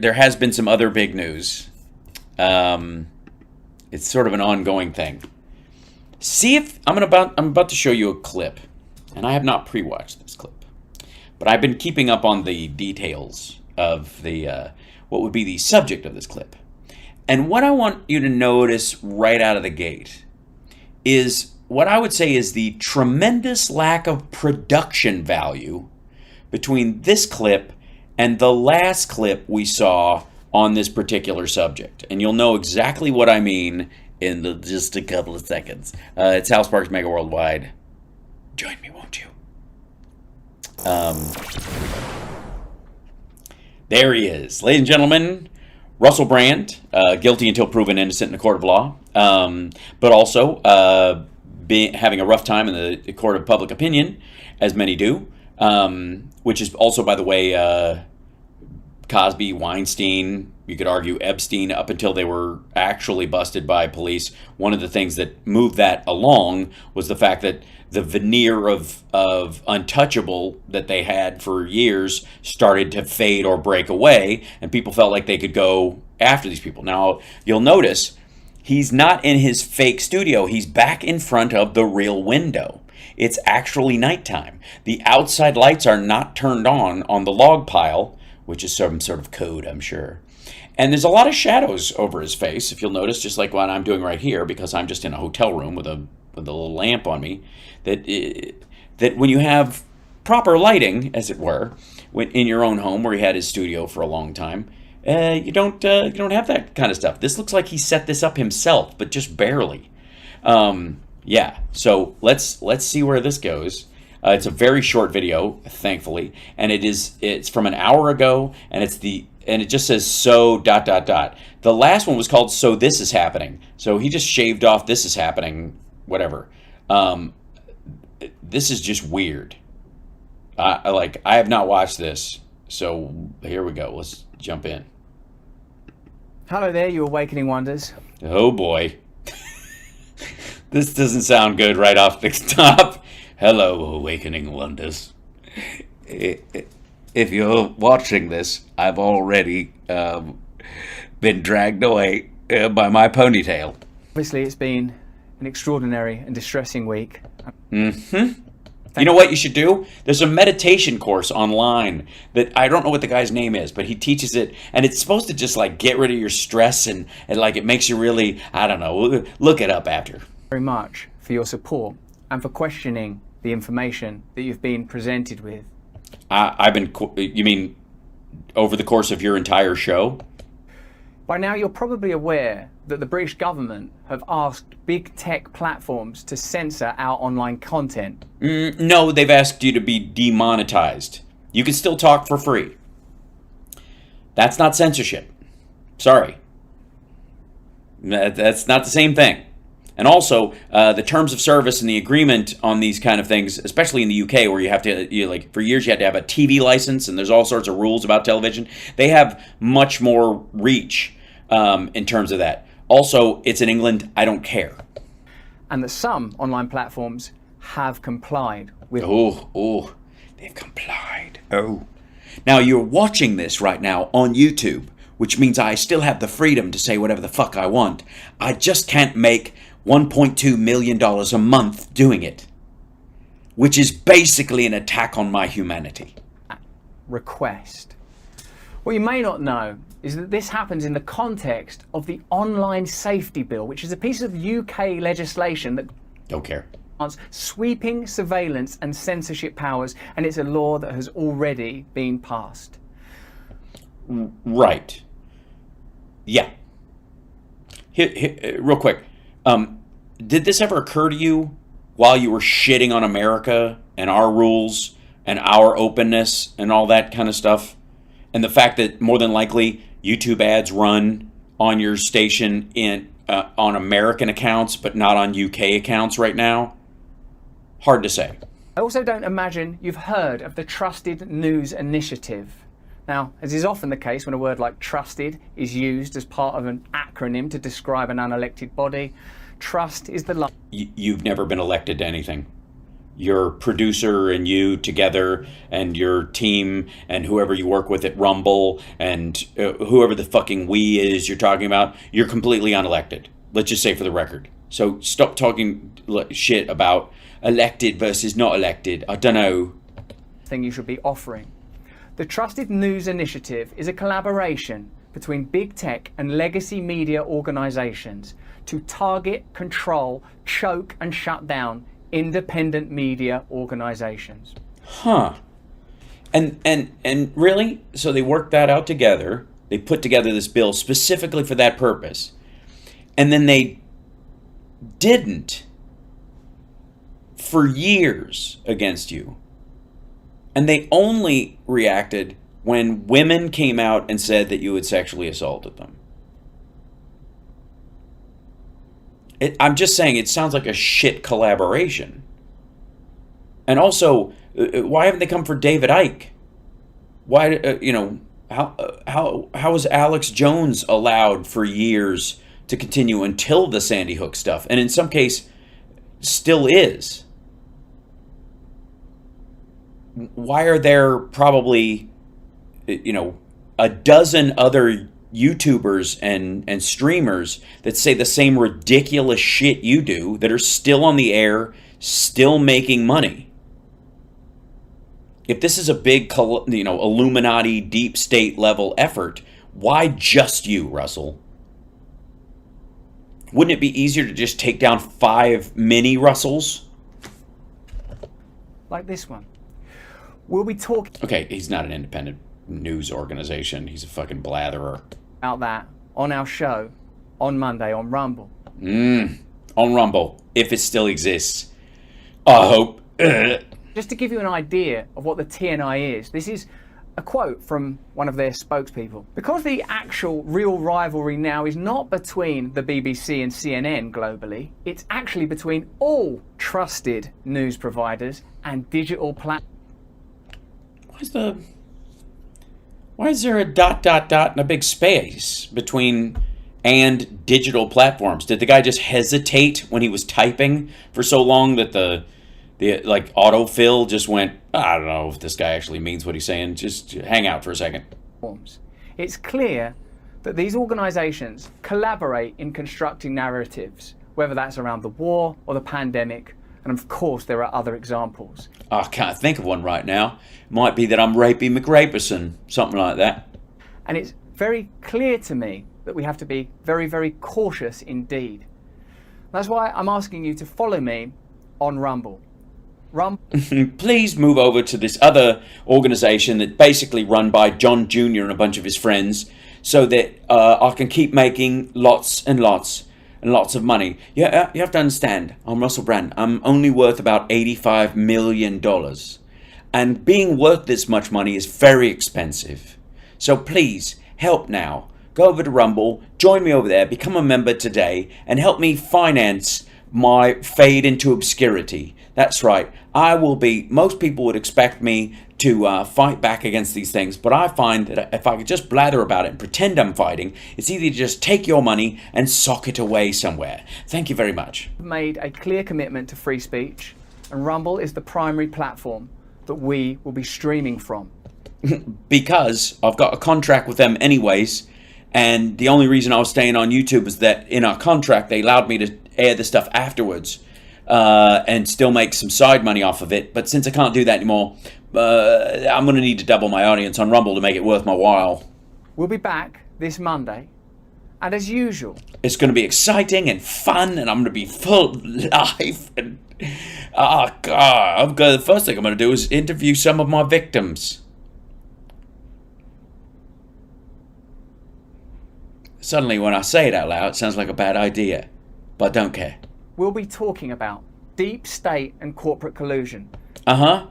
there has been some other big news. It's sort of an ongoing thing. See if I'm about to show you a clip, and I have not pre-watched this clip, but I've been keeping up on the details of the what would be the subject of this clip. And what I want you to notice right out of the gate is what I would say is the tremendous lack of production value between this clip and the last clip we saw on this particular subject. And you'll know exactly what I mean in just a couple of seconds. It's Hal Sparks Mega Worldwide. Join me, won't you? There he is. Ladies and gentlemen, Russell Brand, guilty until proven innocent in a court of law, but also having a rough time in the court of public opinion, as many do, which is also, by the way, Cosby, Weinstein, you could argue Epstein, up until they were actually busted by police. One of the things that moved that along was the fact that the veneer of untouchable that they had for years started to fade or break away, and people felt like they could go after these people. Now, you'll notice he's not in his fake studio. He's back in front of the real window. It's actually nighttime. The outside lights are not turned on the log pile, which is some sort of code, I'm sure. And there's a lot of shadows over his face, if you'll notice, just like what I'm doing right here, because I'm just in a hotel room with a little lamp on me, that when you have proper lighting, as it were, in your own home where he had his studio for a long time, you don't have that kind of stuff. This looks like he set this up himself, but just barely. Yeah, so let's see where this goes. It's a very short video, thankfully, and it's from an hour ago, and it just says so ... The last one was called So This Is Happening. So he just shaved off this is happening, whatever. This is just weird. I have not watched this, so here we go. Let's jump in. Hello there, you awakening wonders. Oh boy. This doesn't sound good right off the top. Hello, awakening wonders. If you're watching this, I've already been dragged away by my ponytail. Obviously, it's been an extraordinary and distressing week. Mm-hmm. You know what you should do? There's a meditation course online that I don't know what the guy's name is, but he teaches it, and it's supposed to just like get rid of your stress and like it makes you really, I don't know, look it up after. Very much for your support and for questioning the information that you've been presented with. You mean over the course of your entire show? By now, you're probably aware that the British government have asked big tech platforms to censor our online content. No, they've asked you to be demonetized. You can still talk for free. That's not censorship. Sorry. That's not the same thing. And also, the terms of service and the agreement on these kind of things, especially in the UK, where you have to, like for years, you had to have a TV license, and there's all sorts of rules about television. They have much more reach in terms of that. Also, it's in England. I don't care. And that some online platforms have complied with. Oh, they've complied. Oh. Now, you're watching this right now on YouTube, which means I still have the freedom to say whatever the fuck I want. I just can't make $1.2 million a month doing it, which is basically an attack on my humanity. Request. What you may not know is that this happens in the context of the Online Safety Bill, which is a piece of UK legislation that don't care. grants sweeping surveillance and censorship powers, and it's a law that has already been passed. Right. Yeah. Real quick. Did this ever occur to you while you were shitting on America and our rules and our openness and all that kind of stuff? And the fact that more than likely YouTube ads run on your station on American accounts but not on UK accounts right now? Hard to say. I also don't imagine you've heard of the Trusted News Initiative. Now, as is often the case when a word like trusted is used as part of an acronym to describe an unelected body, trust is the line. You've never been elected to anything. your producer and you together and your team and whoever you work with at Rumble and whoever the fucking we is you're talking about, you're completely unelected. Let's just say for the record. So stop talking shit about elected versus not elected. I don't know. Thing you should be offering. The Trusted News Initiative is a collaboration between big tech and legacy media organizations to target, control, choke and shut down independent media organizations. Huh. And really? So they worked that out together. They put together this bill specifically for that purpose. And then they didn't for years against you. And they only reacted when women came out and said that you had sexually assaulted them. I'm just saying, it sounds like a shit collaboration. And also, why haven't they come for David Icke? Why, how was Alex Jones allowed for years to continue until the Sandy Hook stuff? And in some case, still is. Why are there probably, a dozen other YouTubers and streamers that say the same ridiculous shit you do that are still on the air, still making money? If this is a big, Illuminati deep state level effort, why just you, Russell? Wouldn't it be easier to just take down 5 mini Russells? Like this one. We'll be talking... Okay, he's not an independent news organization. He's a fucking blatherer. ...about that on our show on Monday on Rumble. On Rumble, if it still exists. I hope. Just to give you an idea of what the TNI is, this is a quote from one of their spokespeople. Because the actual real rivalry now is not between the BBC and CNN globally, it's actually between all trusted news providers and digital platforms. Why is there a ... and a big space between and digital platforms? Did the guy just hesitate when he was typing for so long that the autofill just went, I don't know if this guy actually means what he's saying, just hang out for a second. It's clear that these organizations collaborate in constructing narratives, whether that's around the war or the pandemic. And of course, there are other examples. I can't think of one right now. Might be that I'm Rapey McRaperson, something like that. And it's very clear to me that we have to be very, very cautious indeed. That's why I'm asking you to follow me on Rumble. Please move over to this other organization that's basically run by John Jr. and a bunch of his friends so that I can keep making lots and lots and lots of money. You have to understand, I'm Russell Brand. I'm only worth about $85 million. And being worth this much money is very expensive. So please, help now. Go over to Rumble, join me over there, become a member today, and help me finance my fade into obscurity. That's right. Most people would expect me to fight back against these things, but I find that if I could just blather about it and pretend I'm fighting, it's easy to just take your money and sock it away somewhere. Thank you very much. We've made a clear commitment to free speech, and Rumble is the primary platform that we will be streaming from. Because I've got a contract with them anyways, and the only reason I was staying on YouTube was that in our contract they allowed me to air the stuff afterwards and still make some side money off of it. But since I can't do that anymore, I'm going to need to double my audience on Rumble to make it worth my while. We'll be back this Monday, and as usual, it's going to be exciting and fun, and I'm going to be full of life. And the first thing I'm going to do is interview some of my victims. Suddenly, when I say it out loud, it sounds like a bad idea, but I don't care. We'll be talking about deep state and corporate collusion. Uh-huh.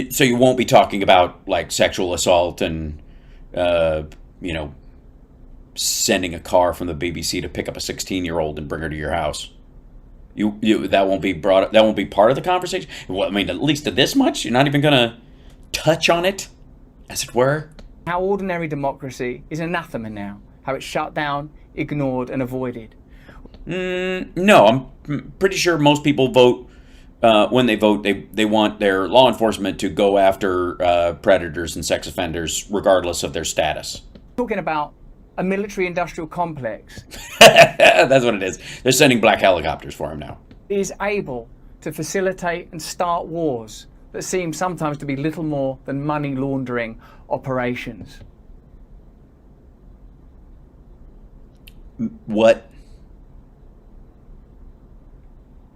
So you won't be talking about, like, sexual assault and, sending a car from the BBC to pick up a 16-year-old and bring her to your house. That won't be part of the conversation? Well, I mean, at least to this much? You're not even going to touch on it, as it were? How ordinary democracy is anathema now. How it's shut down, ignored, and avoided. No, I'm pretty sure most people vote when they vote, they want their law enforcement to go after predators and sex offenders, regardless of their status. Talking about a military-industrial complex. That's what it is. They're sending black helicopters for him now. Is able to facilitate and start wars that seem sometimes to be little more than money laundering operations. What?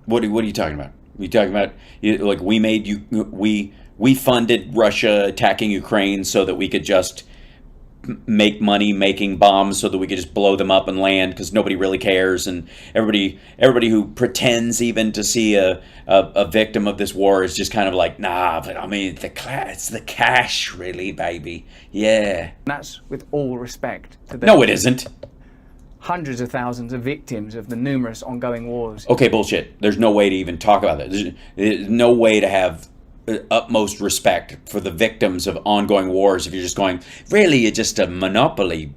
What are you talking about? You talking about like we funded Russia attacking Ukraine so that we could just make money making bombs so that we could just blow them up and land because nobody really cares, and everybody who pretends even to see a victim of this war is just kind of like, nah, but I mean it's the cash really, baby. Yeah. And that's with all respect to the No, it isn't. hundreds of thousands of victims of the numerous ongoing wars. Okay, bullshit. There's no way to even talk about that. There's no way to have utmost respect for the victims of ongoing wars if you're just going, really, you're just a monopoly.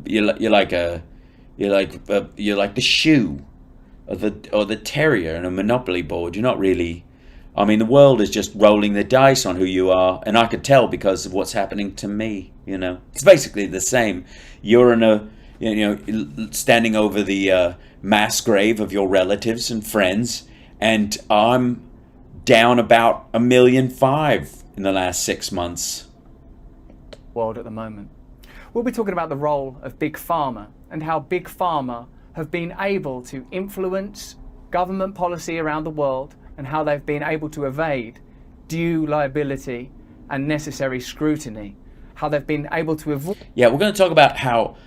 You're like the shoe or the terrier in a monopoly board. You're not really. I mean, the world is just rolling the dice on who you are, and I could tell because of what's happening to me. It's basically the same. You're in a standing over the mass grave of your relatives and friends, and I'm down about 1.5 million in the last 6 months. World at the moment. We'll be talking about the role of Big Pharma and how Big Pharma have been able to influence government policy around the world and how they've been able to evade due liability and necessary scrutiny. How they've been able to avoid. Yeah, we're going to talk about how,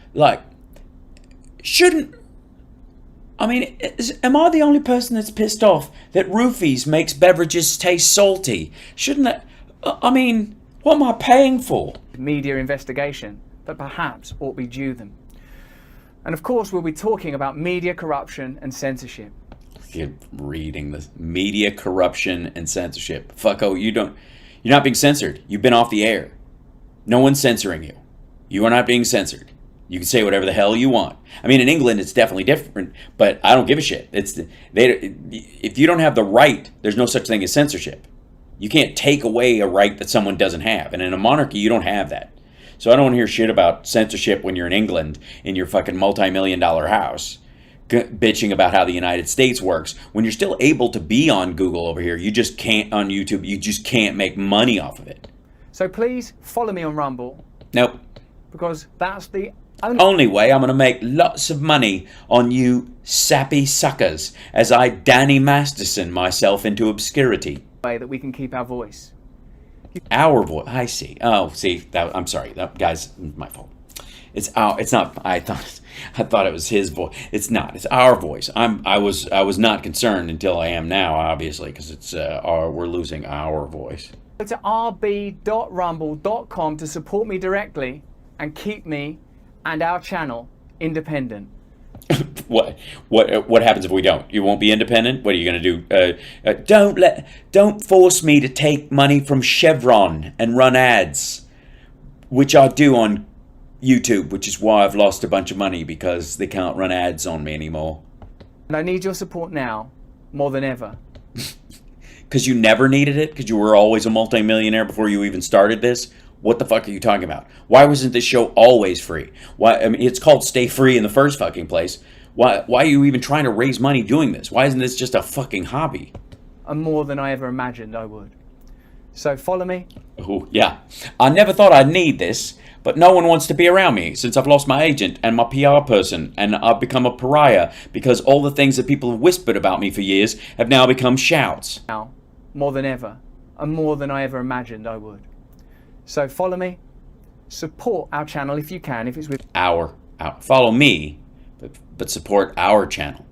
am I the only person that's pissed off that roofies makes beverages taste salty? Shouldn't that... what am I paying for? Media investigation that perhaps ought be due them. And of course, we'll be talking about media corruption and censorship. You're reading this. Media corruption and censorship. Fucko, you're not being censored. You've been off the air. No one's censoring you. You are not being censored. You can say whatever the hell you want. I mean, in England, it's definitely different, but I don't give a shit. If you don't have the right, there's no such thing as censorship. You can't take away a right that someone doesn't have. And in a monarchy, you don't have that. So I don't want to hear shit about censorship when you're in England in your fucking multi-million-dollar house, bitching about how the United States works. When you're still able to be on Google over here, you just can't on YouTube. You just can't make money off of it. So please follow me on Rumble. Nope. Because that's the only way I'm going to make lots of money on you sappy suckers as I Danny Masterson myself into obscurity. way that we can keep our voice. Our voice. I see. Oh, see. I'm sorry, guys. My fault. It's not. I thought it was his voice. It's not. It's our voice. I was not concerned until I am now, obviously, because it's we're losing our voice. Go to rb.rumble.com to support me directly and keep me and our channel independent. What happens if we don't? You won't be independent? What are you going to do? Don't force me to take money from Chevron and run ads, which I do on YouTube, which is why I've lost a bunch of money, because they can't run ads on me anymore. And I need your support now more than ever. Because you never needed it? Because you were always a multimillionaire before you even started this? What the fuck are you talking about? Why wasn't this show always free? Why? I mean, it's called Stay Free in the first fucking place. Why are you even trying to raise money doing this? Why isn't this just a fucking hobby? And more than I ever imagined I would. So follow me. Oh, yeah. I never thought I'd need this, but no one wants to be around me since I've lost my agent and my PR person, and I've become a pariah because all the things that people have whispered about me for years have now become shouts. Now, more than ever, and more than I ever imagined I would. So follow me, support our channel if you can, if it's with follow me, but support our channel.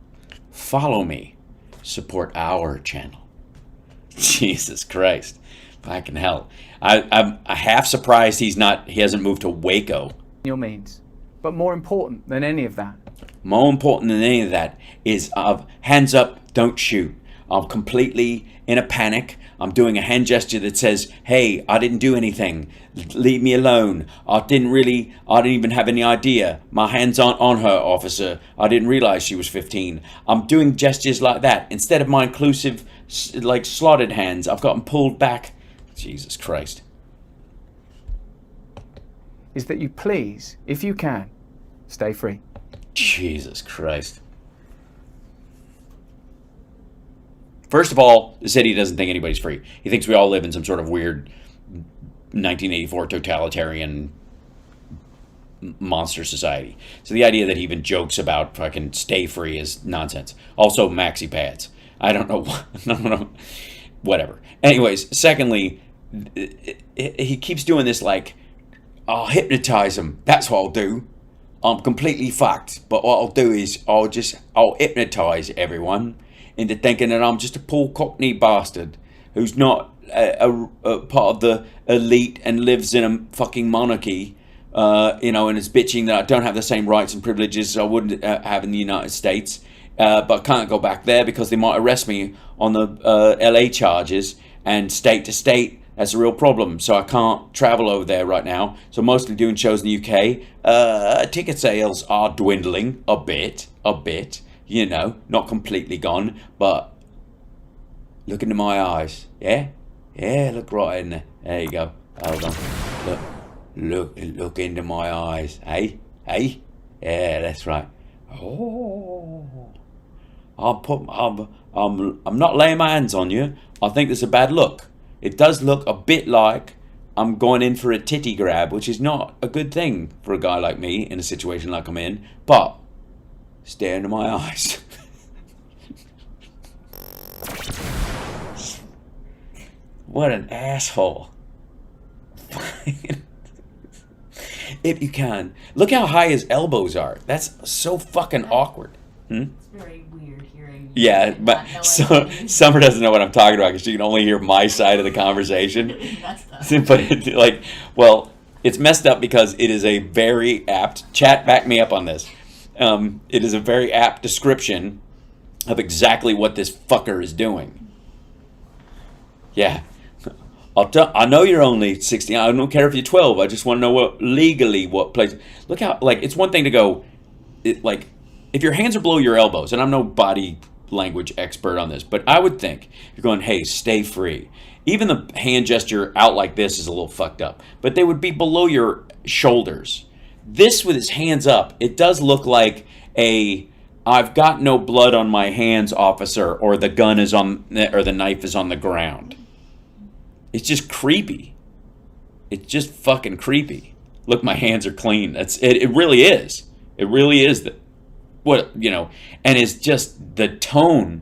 Follow me, support our channel. Jesus Christ, fucking hell! I'm half surprised he hasn't moved to Waco. Your means, but more important than any of that. More important than any of that is hands up, don't shoot. I'm completely in a panic. I'm doing a hand gesture that says, hey, I didn't do anything. Leave me alone. I didn't even have any idea. My hands aren't on her, officer. I didn't realize she was 15. I'm doing gestures like that instead of my inclusive like slotted hands. I've got them pulled back. Jesus Christ. Is that you please, if you can, stay free. Jesus Christ. First of all, he said he doesn't think anybody's free. He thinks we all live in some sort of weird 1984 totalitarian monster society. So the idea that he even jokes about fucking stay free is nonsense. Also, maxi pads. I don't know. No. Whatever. Anyways, secondly, he keeps doing this like, I'll hypnotize him. That's what I'll do. I'm completely fucked. But what I'll do is I'll hypnotize everyone into thinking that I'm just a poor cockney bastard who's not a part of the elite and lives in a fucking monarchy, and is bitching that I don't have the same rights and privileges I would have in the United States, but I can't go back there because they might arrest me on the LA charges, and state to state, that's a real problem. So I can't travel over there right now. So mostly doing shows in the UK. Ticket sales are dwindling a bit. Not completely gone, but look into my eyes. Yeah, look right in there. There you go. Hold on. Look into my eyes. Hey. Yeah, that's right. Oh, I'm not laying my hands on you. I think there's a bad look. It does look a bit like I'm going in for a titty grab, which is not a good thing for a guy like me in a situation like I'm in. But stare into my eyes. What an asshole. If you can. Look how high his elbows are. That's so fucking awkward. It's very weird hearing. Yeah, but Summer doesn't know what I'm talking about because she can only hear my side of the conversation. But it's messed up because it is a very apt, chat, back me up on this. It is a very apt description of exactly what this fucker is doing. Yeah. I know you're only 16. I don't care if you're 12. I just want to know what place. Look how, it's one thing to go, if your hands are below your elbows, and I'm no body language expert on this, but I would think you're going, hey, stay free. Even the hand gesture out like this is a little fucked up, but they would be below your shoulders. This with his hands up, it does look like I've got no blood on my hands, officer, or the knife is on the ground. It's just creepy. It's just fucking creepy. Look, my hands are clean. It really is. It really is and it's just the tone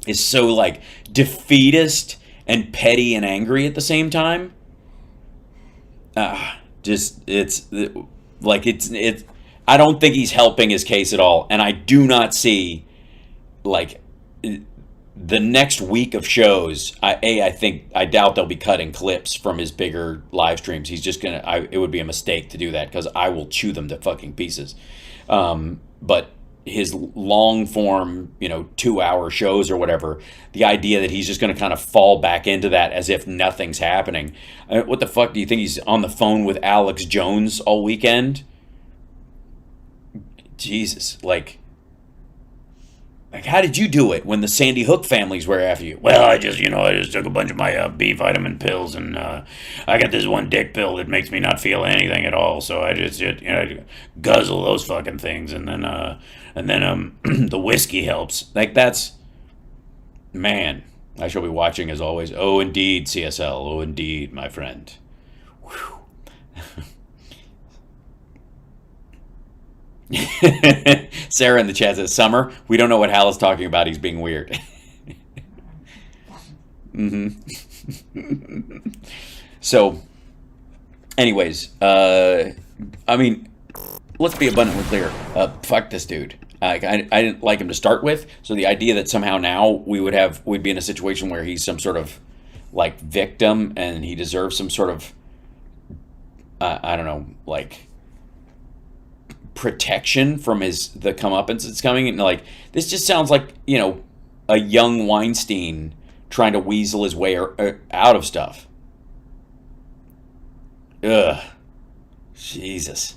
is so defeatist and petty and angry at the same time. I don't think he's helping his case at all, and I do not see the next week of shows. I doubt they'll be cutting clips from his bigger live streams. He's just it would be a mistake to do that because I will chew them to fucking pieces. But his long form, 2-hour shows or whatever, the idea that he's just going to kind of fall back into that as if nothing's happening. What the fuck do you think? He's on the phone with Alex Jones all weekend? Jesus, how did you do it when the Sandy Hook families were after you? Well, I just took a bunch of my B vitamin pills, and I got this one dick pill that makes me not feel anything at all. So I just guzzle those fucking things, and then the whiskey helps. That's, man. I shall be watching as always. Oh, indeed, CSL. Oh, indeed, my friend. Whew. Sarah in the chat says, Summer, we don't know what Hal is talking about. He's being weird. So, anyways, let's be abundantly clear. Fuck this dude. I didn't like him to start with. So the idea that somehow now we'd be in a situation where he's some sort of victim and he deserves some sort of, I don't know, protection from the comeuppance that's coming, and this just sounds like a young Weinstein trying to weasel his way out of stuff. Ugh, Jesus.